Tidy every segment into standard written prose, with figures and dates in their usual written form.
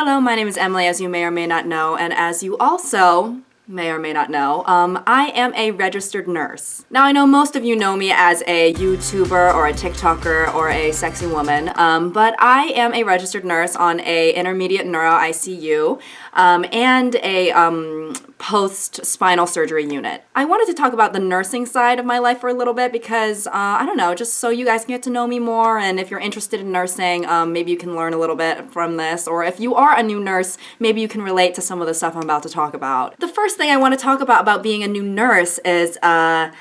Hello, my name is Emily, as you may or may not know, and as you also may or may not know, I am a registered nurse. Now, I know most of you know me as a YouTuber or a TikToker or a sexy woman, but I am a registered nurse on a intermediate neuro ICU and a post-spinal surgery unit. I wanted to talk about the nursing side of my life for a little bit because, I don't know, just so you guys can get to know me more, and if you're interested in nursing, maybe you can learn a little bit from this, or if you are a new nurse, maybe you can relate to some of the stuff I'm about to talk about. The first thing I want to talk about being a new nurse is how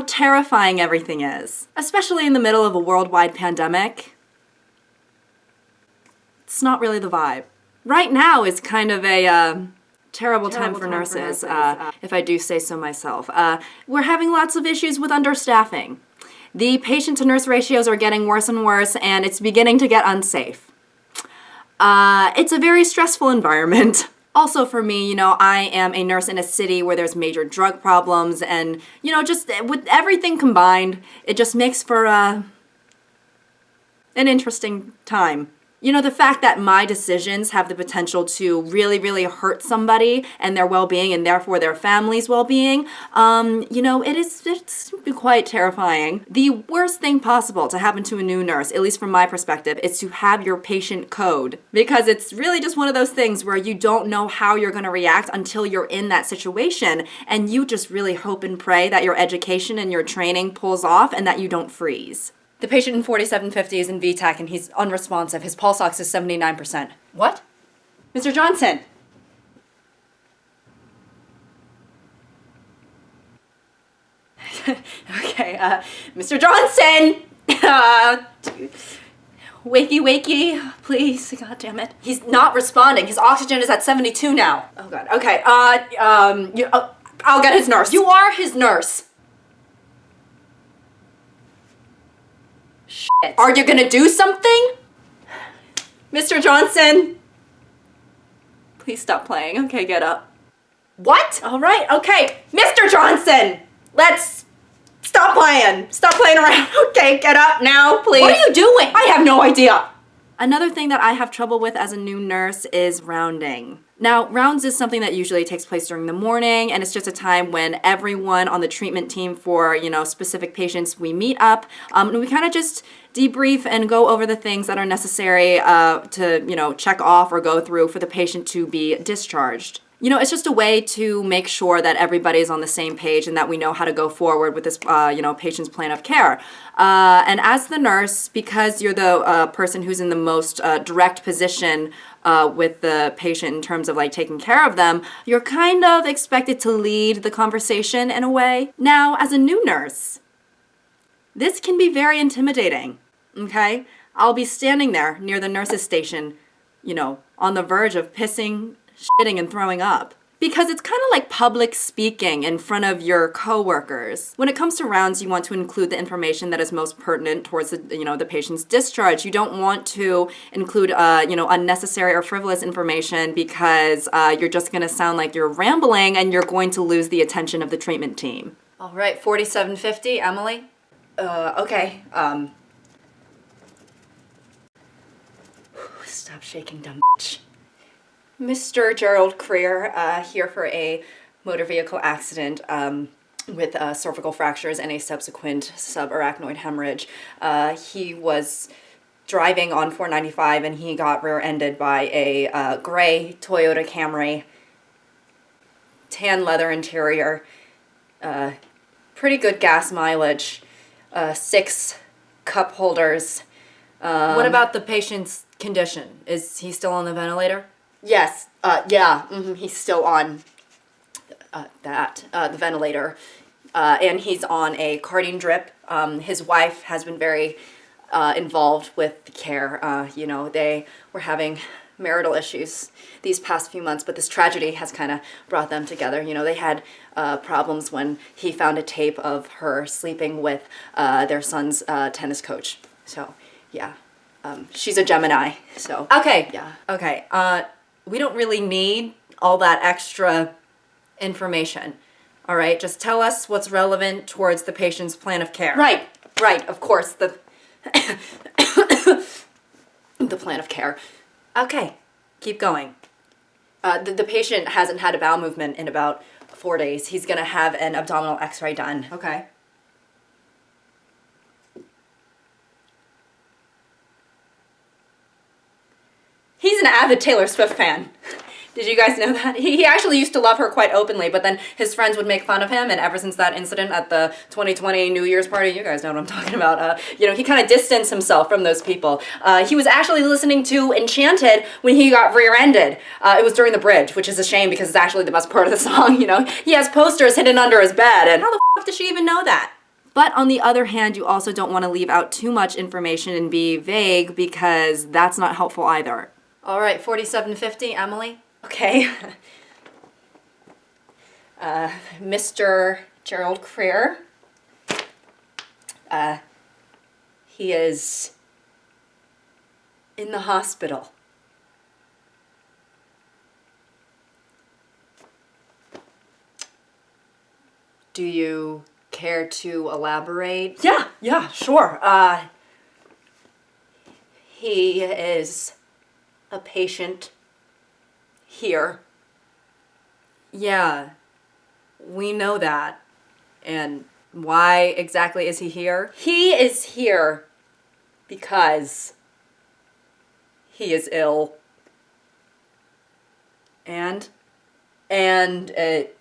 terrifying everything is, especially in the middle of a worldwide pandemic. It's not really the vibe. Right now is kind of a terrible time for nurses, if I do say so myself. We're having lots of issues with understaffing. The patient-to-nurse ratios are getting worse and worse, and it's beginning to get unsafe. It's a very stressful environment. Also for me, I am a nurse in a city where there's major drug problems, and, just with everything combined, it just makes for an interesting time. The fact that my decisions have the potential to really, really hurt somebody and their well-being and therefore their family's well-being, it's quite terrifying. The worst thing possible to happen to a new nurse, at least from my perspective, is to have your patient code. Because it's really just one of those things where you don't know how you're going to react until you're in that situation, and you just really hope and pray that your education and your training pulls off and that you don't freeze. The patient in 4750 is in VTAC and he's unresponsive. His pulse ox is 79%. What? Mr. Johnson! Okay, Mr. Johnson! Wakey, please, god damn it. He's not responding. His oxygen is at 72 now. Oh god, okay, I'll get his nurse. You are his nurse. Shit. Are you gonna do something? Mr. Johnson? Please stop playing. Okay, get up. What? Alright, okay. Mr. Johnson! Let's stop playing. Stop playing around. Okay, get up now, please. What are you doing? I have no idea. Another thing that I have trouble with as a new nurse is rounding. Now, rounds is something that usually takes place during the morning, and it's just a time when everyone on the treatment team for, specific patients, we meet up, and we kind of just debrief and go over the things that are necessary to, check off or go through for the patient to be discharged. It's just a way to make sure that everybody's on the same page and that we know how to go forward with this, patient's plan of care. And as the nurse, because you're the person who's in the most direct position with the patient in terms of taking care of them, you're kind of expected to lead the conversation in a way. Now, as a new nurse, this can be very intimidating, okay? I'll be standing there near the nurse's station, on the verge of pissing, shitting, and throwing up. Because it's kind of like public speaking in front of your coworkers. When it comes to rounds, you want to include the information that is most pertinent towards the patient's discharge. You don't want to include unnecessary or frivolous information because you're just going to sound like you're rambling and you're going to lose the attention of the treatment team. All right, 4750, Emily. Okay. Stop shaking, dumb bitch. Mr. Gerald Creer, here for a motor vehicle accident with cervical fractures and a subsequent subarachnoid hemorrhage. He was driving on 495 and he got rear-ended by a gray Toyota Camry, tan leather interior, pretty good gas mileage, 6 cup holders. What about the patient's condition? Is he still on the ventilator? Yes, he's still on the ventilator, and he's on a cardine drip. His wife has been very involved with the care. They were having marital issues these past few months, but this tragedy has kind of brought them together. They had problems when he found a tape of her sleeping with their son's tennis coach. So, yeah, she's a Gemini, so. Okay, yeah, okay. We don't really need all that extra information, all right? Just tell us what's relevant towards the patient's plan of care. Right, of course, the plan of care. Okay, Keep going. The patient hasn't had a bowel movement in about 4 days. He's gonna have an abdominal x-ray done. Okay. He's an avid Taylor Swift fan. Did you guys know that? He actually used to love her quite openly, but then his friends would make fun of him, and ever since that incident at the 2020 New Year's party, you guys know what I'm talking about, he kind of distanced himself from those people. He was actually listening to Enchanted when he got rear-ended. It was during the bridge, which is a shame because it's actually the best part of the song, you know? He has posters hidden under his bed, and how the f*** does she even know that? But on the other hand, you also don't want to leave out too much information and be vague because that's not helpful either. All right, 4750, Emily. Okay. Mr. Gerald Creer. He is in the hospital. Do you care to elaborate? Yeah, sure. He is a patient here. Yeah, we know that. And why exactly is he here? He is here because he is ill. And it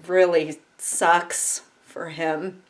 really sucks for him.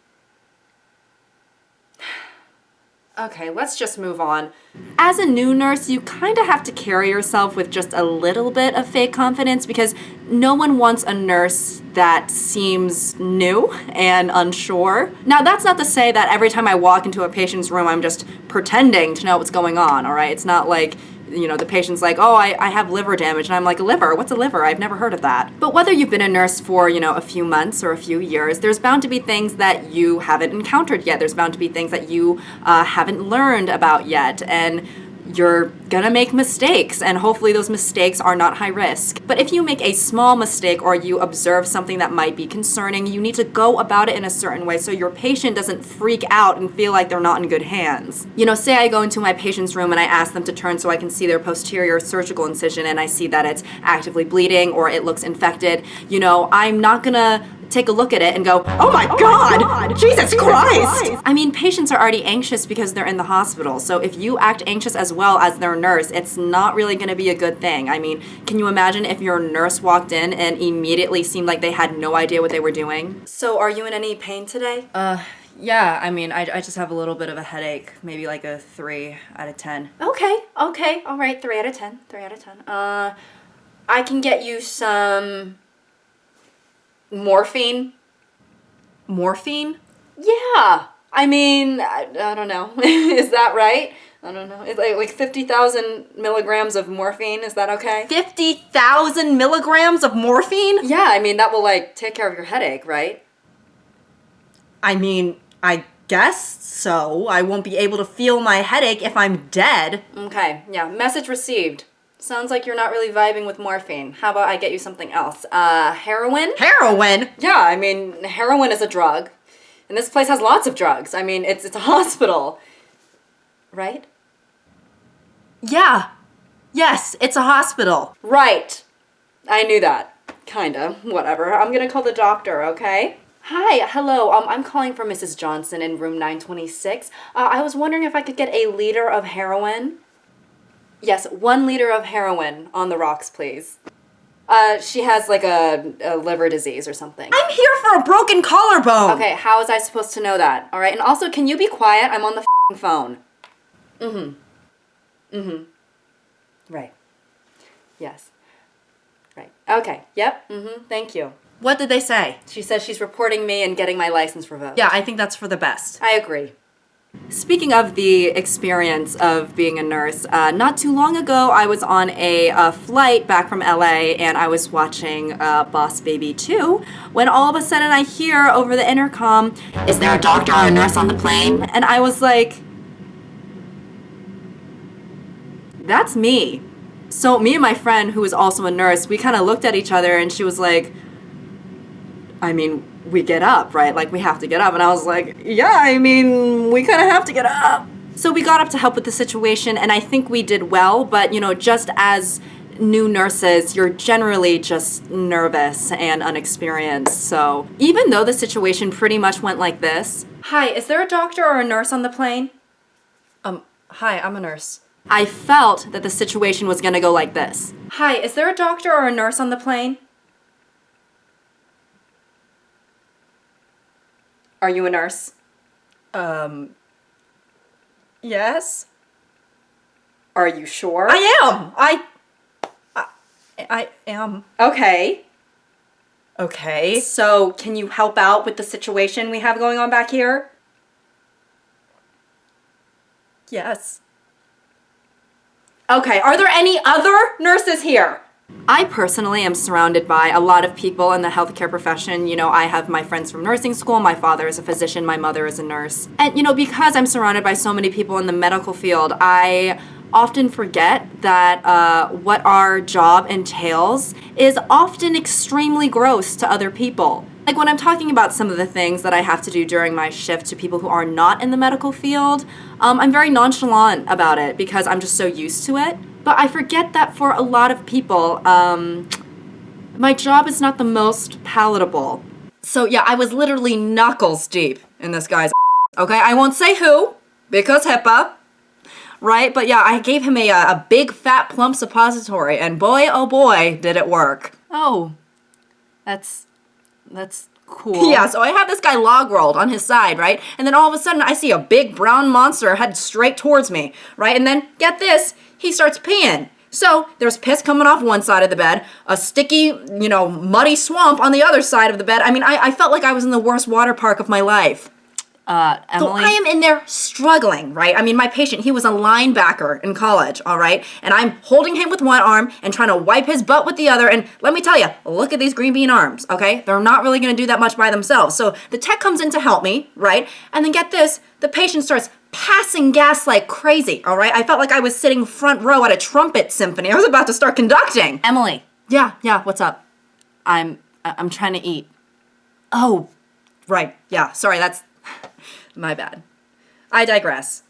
Okay, let's just move on. As a new nurse, you kind of have to carry yourself with just a little bit of fake confidence because no one wants a nurse that seems new and unsure. Now, that's not to say that every time I walk into a patient's room, I'm just pretending to know what's going on, all right? It's not like, the patient's like, oh, I have liver damage. And I'm like, liver? What's a liver? I've never heard of that. But whether you've been a nurse for, a few months or a few years, there's bound to be things that you haven't encountered yet. There's bound to be things that you haven't learned about yet. And you're gonna make mistakes, and hopefully those mistakes are not high risk. But if you make a small mistake or you observe something that might be concerning, you need to go about it in a certain way so your patient doesn't freak out and feel like they're not in good hands. Say I go into my patient's room and I ask them to turn so I can see their posterior surgical incision and I see that it's actively bleeding or it looks infected. I'm not gonna take a look at it and go, oh my God, Jesus Christ! I mean, patients are already anxious because they're in the hospital, so if you act anxious as well as their nurse, it's not really gonna be a good thing. I mean, can you imagine if your nurse walked in and immediately seemed like they had no idea what they were doing? So are you in any pain today? Yeah, I mean, I just have a little bit of a headache, maybe like a 3 out of 10. Okay, all right, 3 out of 10, 3 out of 10. I can get you some morphine? Morphine? Yeah. I mean, I don't know. Is that right? I don't know. It's like 50,000 milligrams of morphine. Is that okay? 50,000 milligrams of morphine? Yeah, I mean, that will take care of your headache, right? I mean, I guess so. I won't be able to feel my headache if I'm dead. Okay, yeah. Message received. Sounds like you're not really vibing with morphine. How about I get you something else? Heroin? Heroin? Yeah, I mean, heroin is a drug. And this place has lots of drugs. I mean, it's a hospital. Right? Yeah. Yes, it's a hospital. Right. I knew that. Kinda. Whatever. I'm gonna call the doctor, okay? Hi, hello. I'm calling for Mrs. Johnson in room 926. I was wondering if I could get a liter of heroin. Yes, 1 liter of heroin on the rocks, please. She has a liver disease or something. I'm here for a broken collarbone! Okay, how was I supposed to know that? All right, and also, can you be quiet? I'm on the phone. Right. Yes. Right. Okay, yep, thank you. What did they say? She says she's reporting me and getting my license revoked. Yeah, I think that's for the best. I agree. Speaking of the experience of being a nurse, not too long ago I was on a flight back from LA and I was watching Boss Baby 2 when all of a sudden I hear over the intercom, "Is there a doctor or a nurse on the plane?" And I was like, that's me. So me and my friend, who was also a nurse, we kind of looked at each other and she was like, I mean, we get up, right? We have to get up. And I was like, yeah, I mean, we kind of have to get up. So we got up to help with the situation, and I think we did well, but you know, just as new nurses, you're generally just nervous and unexperienced. So even though the situation pretty much went like this. Hi, is there a doctor or a nurse on the plane? Hi, I'm a nurse. I felt that the situation was gonna go like this. Hi, is there a doctor or a nurse on the plane? Are you a nurse? Yes. Are you sure? I am. I am. Okay. Okay. So, can you help out with the situation we have going on back here? Yes. Okay, are there any other nurses here? I personally am surrounded by a lot of people in the healthcare profession. You know, I have my friends from nursing school, my father is a physician, my mother is a nurse. And you know, because I'm surrounded by so many people in the medical field, I often forget that what our job entails is often extremely gross to other people. Like when I'm talking about some of the things that I have to do during my shift to people who are not in the medical field, I'm very nonchalant about it because I'm just so used to it. But I forget that for a lot of people, my job is not the most palatable. So yeah, I was literally knuckles deep in this guy's okay? I won't say who, because HIPAA, right? But yeah, I gave him a big fat plump suppository, and boy, oh boy, did it work. Oh, that's cool. Yeah, so I have this guy log rolled on his side, right? And then all of a sudden I see a big brown monster head straight towards me, right? And then, get this, he starts peeing. So there's piss coming off one side of the bed, a sticky, you know, muddy swamp on the other side of the bed. I mean, I felt like I was in the worst water park of my life. Emily? So I am in there struggling, right? I mean, my patient, he was a linebacker in college, all right? And I'm holding him with one arm and trying to wipe his butt with the other. And let me tell you, look at these green bean arms, okay? They're not really gonna do that much by themselves. So the tech comes in to help me, right? And then get this, the patient starts passing gas like crazy, all right? I felt like I was sitting front row at a trumpet symphony. I was about to start conducting. Emily. Yeah, what's up? I'm trying to eat. Oh, right, yeah, sorry, that's my bad. I digress.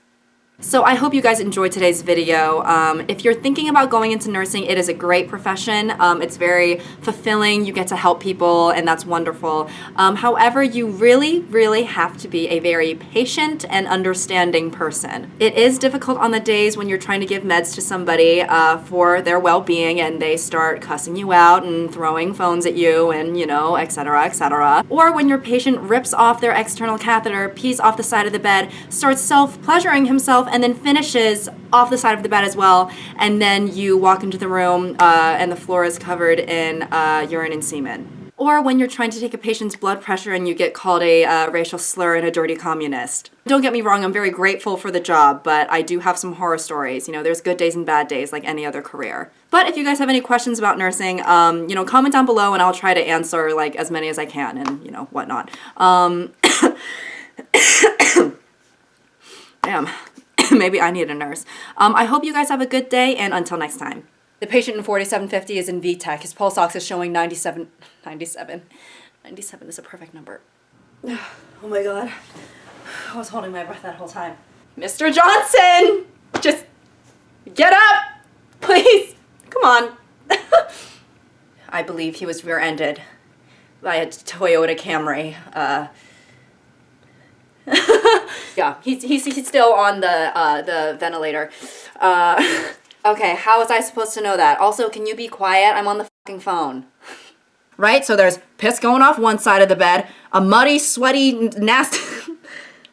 So I hope you guys enjoyed today's video. If you're thinking about going into nursing, it is a great profession. It's very fulfilling. You get to help people, and that's wonderful. However, you really, really have to be a very patient and understanding person. It is difficult on the days when you're trying to give meds to somebody for their well-being, and they start cussing you out and throwing phones at you and, you know, etc., etc. Or when your patient rips off their external catheter, pees off the side of the bed, starts self-pleasuring himself, and then finishes off the side of the bed as well, and then you walk into the room and the floor is covered in urine and semen. Or when you're trying to take a patient's blood pressure and you get called a racial slur and a dirty communist. Don't get me wrong, I'm very grateful for the job, but I do have some horror stories. You know, there's good days and bad days like any other career. But if you guys have any questions about nursing, you know, comment down below and I'll try to answer like as many as I can and, you know, whatnot. Damn. Maybe I need a nurse. I hope you guys have a good day, and until next time. The patient in 4750 is in VTech. His pulse ox is showing 97. 97 is a perfect number. Oh my god. I was holding my breath that whole time. Mr. Johnson! Just get up! Please! Come on. I believe he was rear-ended by a Toyota Camry. Yeah, he's still on the ventilator. Okay, how was I supposed to know that? Also, can you be quiet? I'm on the fucking phone. Right? So there's piss going off one side of the bed, a muddy, sweaty, nasty...